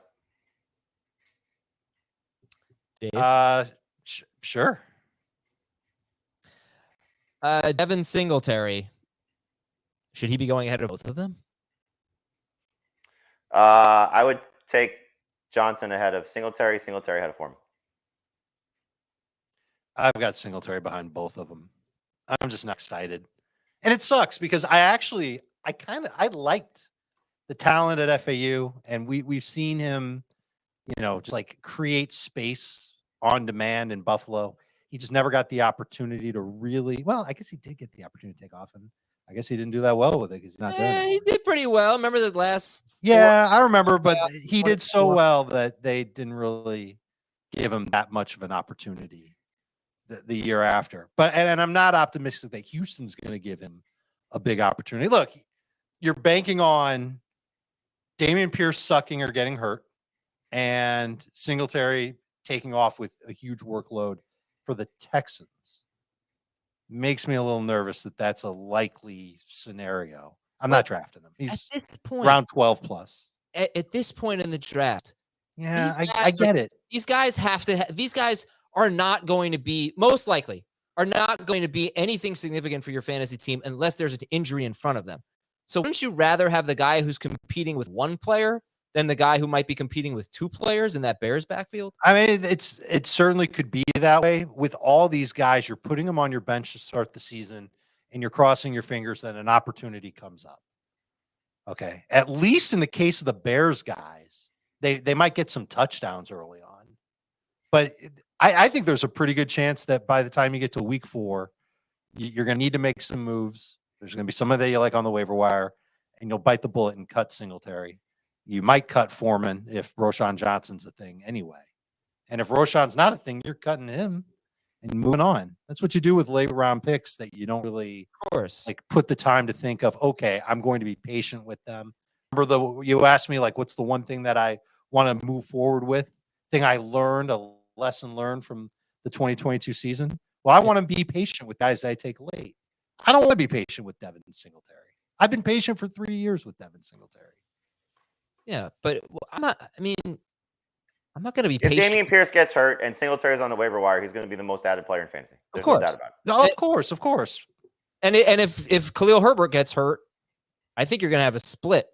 Dave? Sure. Devin Singletary. Should he be going ahead of both of them? I would take Johnson ahead of Singletary ahead of Foreman. I've got Singletary behind both of them. I'm just not excited. And it sucks because I liked the talent at FAU, and we've seen him, just like create space on demand in Buffalo. He just never got the opportunity to really, well, I guess he did get the opportunity to take off, and I guess he didn't do that well with it because he's not there. He did pretty well. Remember the last? Yeah, I remember, but he did so well that they didn't really give him that much of an opportunity the year after. But and I'm not optimistic that Houston's going to give him a big opportunity. Look, you're banking on Dameon Pierce sucking or getting hurt, and Singletary taking off with a huge workload for the Texans. Makes me a little nervous that that's a likely scenario. I'm not drafting him. He's at this point, round 12 plus. At this point in the draft, yeah, I get it. These guys have to. These guys are not going to be, most likely, are not going to be anything significant for your fantasy team unless there's an injury in front of them. So wouldn't you rather have the guy who's competing with one player than the guy who might be competing with 2 players in that Bears backfield? I mean, it certainly could be that way. With all these guys, you're putting them on your bench to start the season, and you're crossing your fingers that an opportunity comes up. Okay. At least in the case of the Bears guys, they might get some touchdowns early on. But I think there's a pretty good chance that by the time you get to week 4, you're going to need to make some moves. There's going to be some of that you like on the waiver wire, and you'll bite the bullet and cut Singletary. You might cut Foreman if Rochon Johnson's a thing anyway. And if Roschon's not a thing, you're cutting him and moving on. That's what you do with late round picks that you don't really, Of course, like, put the time to think of, okay, I'm going to be patient with them. Remember, you asked me, like, what's the one thing that I want to move forward with? Thing I learned, a lesson learned from the 2022 season? Well, I want to be patient with guys that I take late. I don't want to be patient with Devin Singletary. I've been patient for 3 years with Devin Singletary. yeah, but I'm not going to be If patient. Dameon Pierce gets hurt and Singletary's on the waiver wire, he's going to be the most added player in fantasy. There's no doubt about it. No, of course. And if Khalil Herbert gets hurt, I think you're going to have a split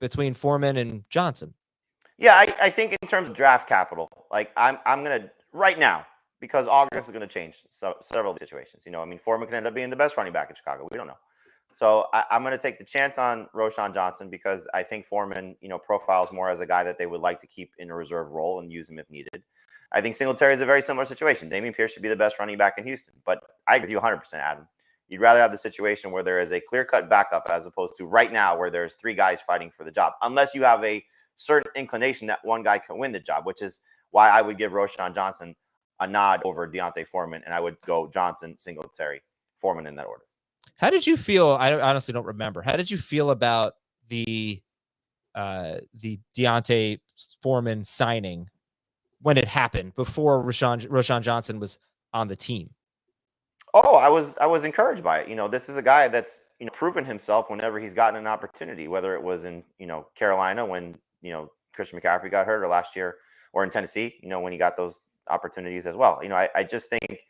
between Foreman and Johnson. Yeah, I think in terms of draft capital, like I'm going to right now, because August is going to change several situations. I mean, Foreman can end up being the best running back in Chicago. We don't know. So I'm going to take the chance on Rochon Johnson because I think Foreman, profiles more as a guy that they would like to keep in a reserve role and use him if needed. I think Singletary is a very similar situation. Dameon Pierce should be the best running back in Houston, but I agree with you 100%, Adam. You'd rather have the situation where there is a clear-cut backup as opposed to right now where there's 3 guys fighting for the job, unless you have a certain inclination that one guy can win the job, which is why I would give Rochon Johnson a nod over Deontay Foreman, and I would go Johnson, Singletary, Foreman in that order. How did you feel? I honestly don't remember. How did you feel about the Deontay Foreman signing when it happened before Rochon Johnson was on the team? Oh, I was encouraged by it. This is a guy that's proven himself whenever he's gotten an opportunity, whether it was in Carolina when Christian McCaffrey got hurt, or last year, or in Tennessee, when he got those opportunities as well. I just think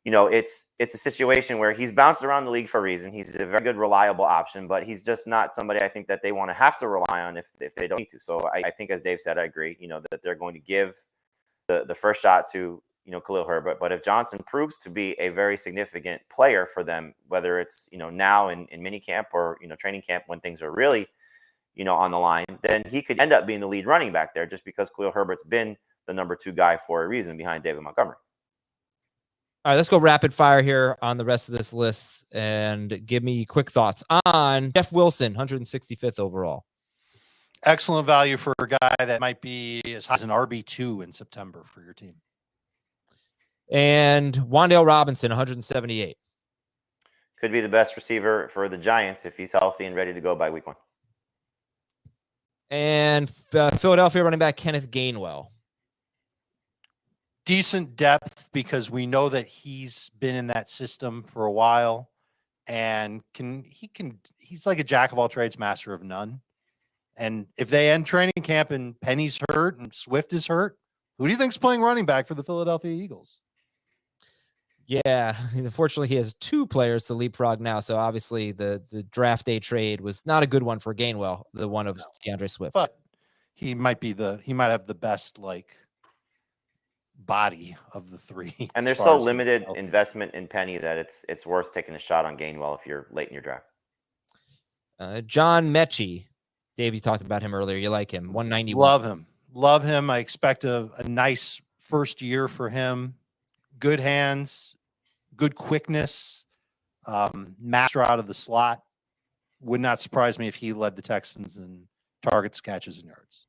it's a situation where he's bounced around the league for a reason. He's a very good, reliable option, but he's just not somebody I think that they want to have to rely on if they don't need to. So I think, as Dave said, I agree, that they're going to give the first shot to, Khalil Herbert. But if Johnson proves to be a very significant player for them, whether it's, now in minicamp or, training camp when things are really, on the line, then he could end up being the lead running back there just because Khalil Herbert's been the number 2 guy for a reason behind David Montgomery. All right, let's go rapid fire here on the rest of this list and give me quick thoughts on Jeff Wilson, 165th overall. Excellent value for a guy that might be as high as an RB2 in September for your team. And Wan'Dale Robinson, 178. Could be the best receiver for the Giants if he's healthy and ready to go by week 1. And Philadelphia running back Kenneth Gainwell. Decent depth because we know that he's been in that system for a while and he's like a jack of all trades, master of none. And if they end training camp and Penny's hurt and Swift is hurt, who do you think's playing running back for the Philadelphia Eagles? Yeah, unfortunately, he has 2 players to leapfrog now. So obviously, the draft day trade was not a good one for Gainwell, the one of DeAndre Swift. But he might have the best body of the 3. And there's so limited investment in Penny that it's worth taking a shot on Gainwell if you're late in your draft. John Mechie, Dave, you talked about him earlier. You like him? 191. Love him. I expect a nice first year for him. Good hands. Good quickness, master out of the slot. Would not surprise me if he led the Texans in targets, catches, and yards.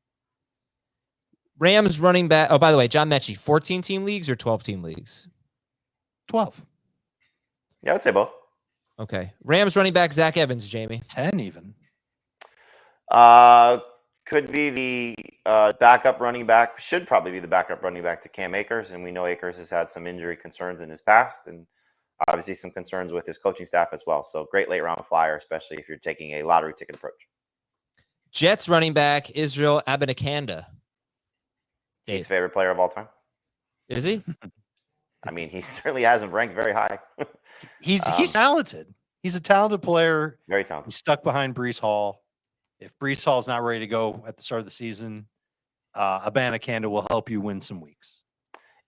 Rams running back. Oh, by the way, John Mechie, 14-team leagues or 12-team leagues? 12. Yeah, I would say both. Okay. Rams running back Zach Evans, Jamie. 10 even. Could be the backup running back. Should probably be the backup running back to Cam Akers, and we know Akers has had some injury concerns in his past, and obviously some concerns with his coaching staff as well. So great late round flyer, especially if you're taking a lottery ticket approach. Jets running back Israel Abanikanda. His favorite player of all time. Is he? I mean, he certainly has him ranked very high. He's talented. He's a talented player. Very talented. He's stuck behind Breece Hall. If Breece Hall's not ready to go at the start of the season, Abanikanda will help you win some weeks.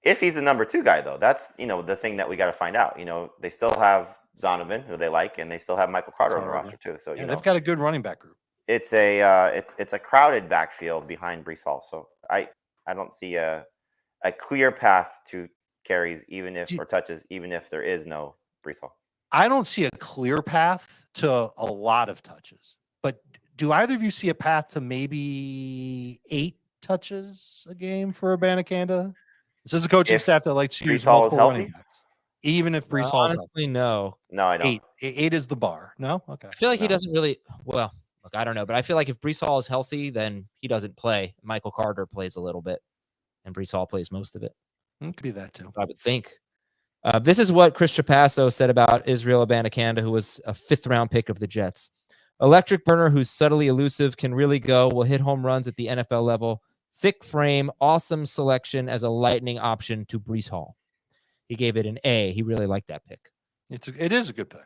If he's the number 2 guy, though, that's, the thing that we got to find out. They still have Zonovan, who they like, and they still have Michael Carter on the roster too. So, they've got a good running back group. It's a crowded backfield behind Breece Hall. So I don't see a clear path to carries, or touches, even if there is no Breece Hall. I don't see a clear path to a lot of touches, but do either of you see a path to maybe 8 touches a game for Abanikanda? This is a coaching staff that likes to use multiple running backs. Even if Breece Hall's honestly, no. No, I don't. 8 is the bar. No? Okay. I feel like he doesn't really, well, look, I don't know, but I feel like if Breece Hall is healthy, then he doesn't play. Michael Carter plays a little bit, and Breece Hall plays most of it. It could be that too. I would think. This is what Chris Trapasso said about Israel Abanikanda, who was a 5th-round pick of the Jets. Electric burner who's subtly elusive, can really go, will hit home runs at the NFL level. Thick frame, awesome selection as a lightning option to Breece Hall. He gave it an A. He really liked that pick. It is a good pick.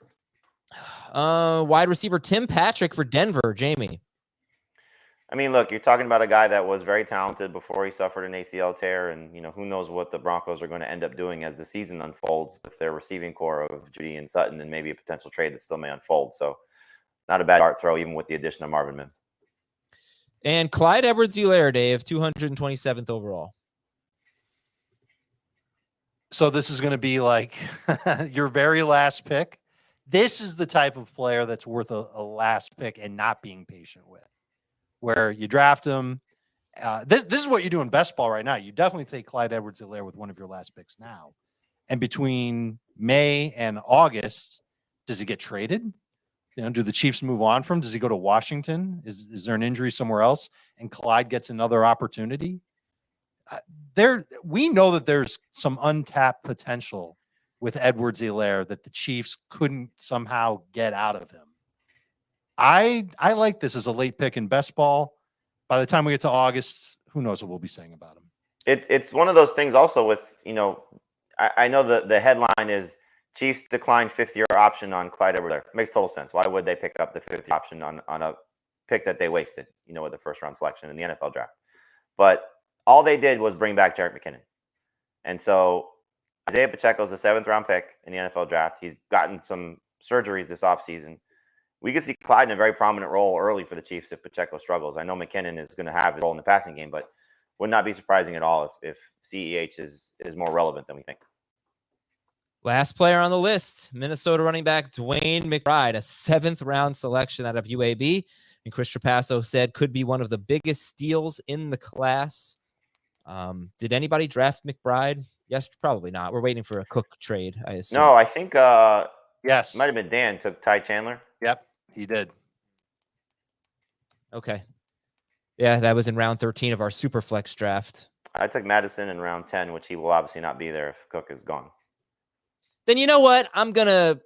Wide receiver Tim Patrick for Denver, Jamie. I mean, look, you're talking about a guy that was very talented before he suffered an ACL tear, and who knows what the Broncos are going to end up doing as the season unfolds with their receiving core of Judy and Sutton, and maybe a potential trade that still may unfold. So, not a bad dart throw, even with the addition of Marvin Mims. And Clyde Edwards-Helaire, Dave, 227th overall. So this is going to be like your very last pick. This is the type of player that's worth a last pick and not being patient with, where you draft him. This is what you do in best ball right now. You definitely take Clyde Edwards-Helaire with one of your last picks now. And between May and August, does he get traded? Do the Chiefs move on from him? Does he go to Washington? Is there an injury somewhere else and Clyde gets another opportunity? We know that there's some untapped potential with Edwards-Helaire that the Chiefs couldn't somehow get out of him. I like this as a late pick in best ball. By the time we get to August, who knows what we'll be saying about him. It's one of those things also with, I know the headline is Chiefs decline 5th-year option on Clyde Edwards-Helaire. Makes total sense. Why would they pick up the 5th-year option on a pick that they wasted, with the first-round selection in the NFL draft? But all they did was bring back Jerick McKinnon. And so Isaiah Pacheco is a 7th-round pick in the NFL draft. He's gotten some surgeries this offseason. We could see Clyde in a very prominent role early for the Chiefs if Pacheco struggles. I know McKinnon is going to have a role in the passing game, but would not be surprising at all if CEH is more relevant than we think. Last player on the list, Minnesota running back Dwayne McBride, a 7th-round selection out of UAB. And Chris Trapasso said could be one of the biggest steals in the class. Did anybody draft McBride? Yes, probably not. We're waiting for a Cook trade, I assume. No, I think yes, might have been Dan took Ty Chandler. Yep, he did. Okay. Yeah, that was in round 13 of our Superflex draft. I took Madison in round 10, which he will obviously not be there if Cook is gone. Then you know what? I'm gonna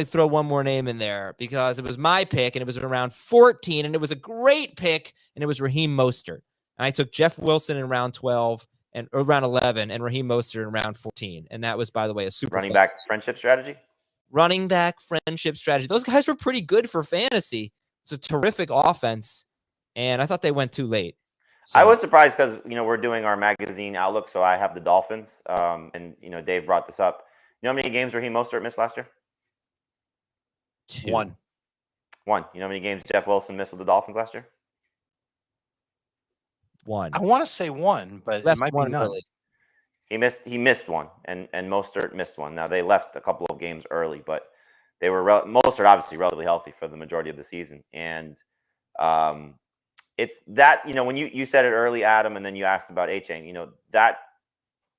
throw one more name in there because it was my pick and it was around 14 and it was a great pick and it was Raheem Mostert. And I took Jeff Wilson in round 12 or round 11 and Raheem Mostert in round 14. And that was, by the way, a super running back friendship strategy. Running back friendship strategy. Those guys were pretty good for fantasy. It's a terrific offense, and I thought they went too late. So, I was surprised because we're doing our magazine outlook, so I have the Dolphins, and Dave brought this up. You know how many games Raheem Mostert missed last year? 2. One. You know how many games Jeff Wilson missed with the Dolphins last year? 1. I want to say 1, but Left it might one be none. really. He missed one, and Mostert missed one. Now they left a couple of games early, but they were Mostert obviously relatively healthy for the majority of the season, and it's that when you said it early, Adam, and then you asked about Achane. That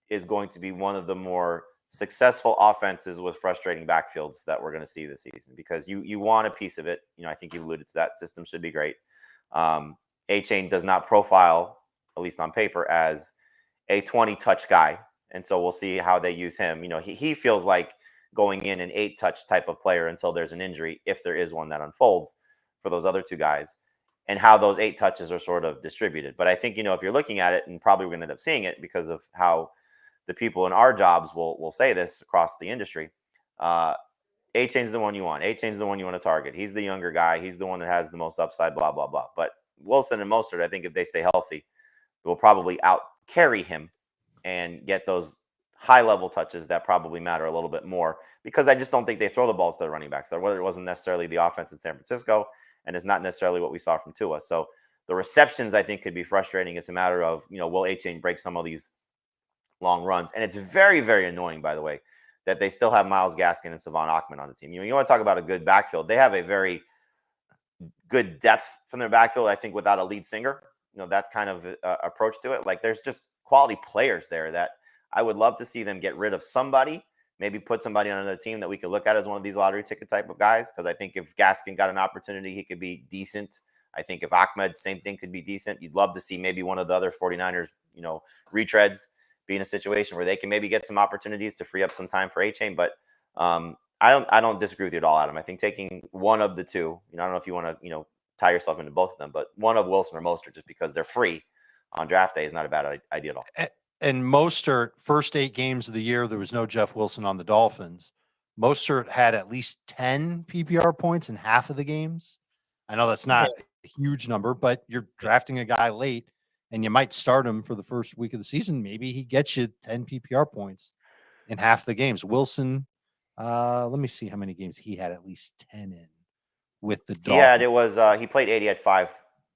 is going to be one of the more successful offenses with frustrating backfields that we're going to see this season because you want a piece of it. I think you alluded to that. System should be great. Achane does not profile, at least on paper, as a 20-touch guy. And so we'll see how they use him. He feels like going in an 8-touch type of player until there's an injury, if there is one that unfolds for those other two guys, and how those 8 touches are sort of distributed. But I think, if you're looking at it, and probably we're going to end up seeing it because of how the people in our jobs will say this across the industry, Achane's the one you want. Achane's the one you want to target. He's the younger guy. He's the one that has the most upside, blah, blah, blah. But Wilson and Mostert, I think if they stay healthy, will probably out carry him and get those high-level touches that probably matter a little bit more, because I just don't think they throw the ball to the running backs there, whether it wasn't necessarily the offense in San Francisco, and it's not necessarily what we saw from Tua. So the receptions, I think, could be frustrating. It's a matter of, will Achane break some of these long runs? And it's very, very annoying, by the way, that they still have Myles Gaskin and Savon Ahmed on the team. You want to talk about a good backfield. They have a very good depth from their backfield, I think, without a lead singer, that kind of approach to it. Like, there's just quality players there that I would love to see them get rid of somebody, maybe put somebody on another team that we could look at as one of these lottery ticket type of guys. Because I think if Gaskin got an opportunity, he could be decent. I think if Ahmed, same thing, could be decent. You'd love to see maybe one of the other 49ers, retreads be in a situation where they can maybe get some opportunities to free up some time for Achane. But I don't disagree with you at all, Adam. I think taking one of the two, I don't know if you want to, tie yourself into both of them, but one of Wilson or Mostert, just because they're free on draft day, is not a bad idea at all. And Mostert, first 8 games of the year, there was no Jeff Wilson on the Dolphins. Mostert had at least 10 PPR points in half of the games. I know that's not a huge number, but you're drafting a guy late and you might start him for the first week of the season. Maybe he gets you 10 PPR points in half the games. Wilson, let me see how many games he had at least 10 in with the Dolphins. He played 80 at 5,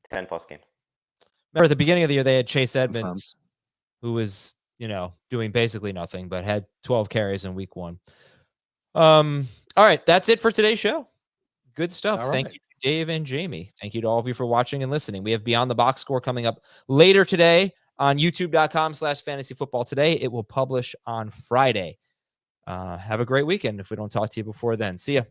10 plus games. Remember at the beginning of the year, they had Chase Edmonds, who was, doing basically nothing, but had 12 carries in week 1. All right. That's it for today's show. Good stuff. Thank you, Dave and Jamie. Thank you to all of you for watching and listening. We have Beyond the Box Score coming up later today on youtube.com/fantasyfootball today. It will publish on Friday. Have a great weekend if we don't talk to you before then. See ya.